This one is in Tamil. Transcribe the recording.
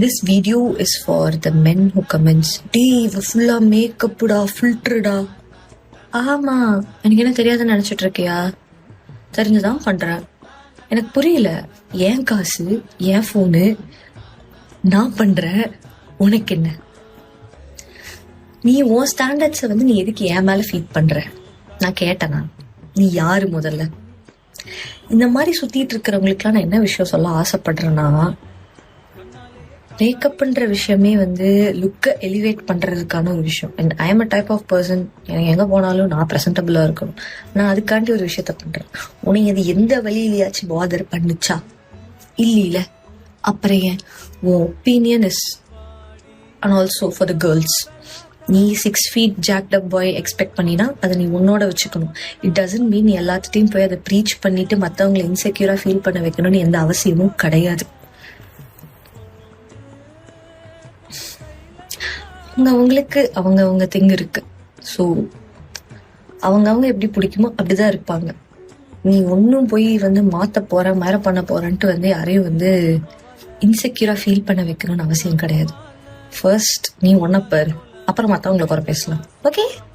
This video is for the men who comments, "Dee, இவ ஃபுல்லா மேக்கப்புடா, ஃபில்டர்டா." ஆமா, எனக்கு என்ன தெரியாதுன்னு நினைச்சிட்டு இருக்கியா? தெரிஞ்சுதான் பண்றேன். எனக்கு புரியல. என் காசு, என் போனு, நான் பண்றேன், உனக்கு என்ன? நீ உன் ஸ்டாண்டர்ட்ஸை வந்து நீ எதுக்கு என் மேல ஃபீட் பண்ற? நான் கேட்டேனா? நீ யாரு முதல்ல? இந்த மாதிரி சுத்திட்டு இருக்கிறவங்களுக்குலாம் நான் என்ன விஷயம் சொல்ல ஆசைப்படுறேன்னா, மேக்கப்ன்ற விஷயமே வந்து லுக்கை எலிவேட் பண்றதுக்கான ஒரு விஷயம். And I am a type of person, எனக்கு எங்க போனாலும் நான் ப்ரெசன்டபிளா இருக்கணும். நான் அதுக்காண்டி ஒரு விஷயத்த பண்றேன். உனக்கு அது எந்த வழியிலயாச்சும் பாதர் பண்ணுச்சா? இல்ல அப்புறம் ஏன்? உன் opinion is and also for the girls. நீ 6 feet jacked up boy expect பண்ணினா அதை நீ உன்னோட வச்சுக்கணும். இட் டசன்ட் மீன் நீ எல்லாத்துட்டையும் போய் அதை ப்ரீச் பண்ணிட்டு மற்றவங்களை இன்செக்யூரா ஃபீல் பண்ண வைக்கணும்னு எந்த அவசியமும் கிடையாது. அவங்களுக்கு அவங்க திங்கு இருக்கு. ஸோ அவங்க எப்படி பிடிக்குமோ அப்படிதான் இருப்பாங்க. நீ ஒன்னும் போய் வந்து மாத்த போற மேல பண்ண போறன்ட்டு வந்து யாரையும் வந்து இன்செக்யூரா ஃபீல் பண்ண வைக்கணும்னு அவசியம் கிடையாது. ஃபர்ஸ்ட் நீ ஒன்ன பாரு, அப்புறம் மற்றவங்களை குறை பேசலாம். ஓகே.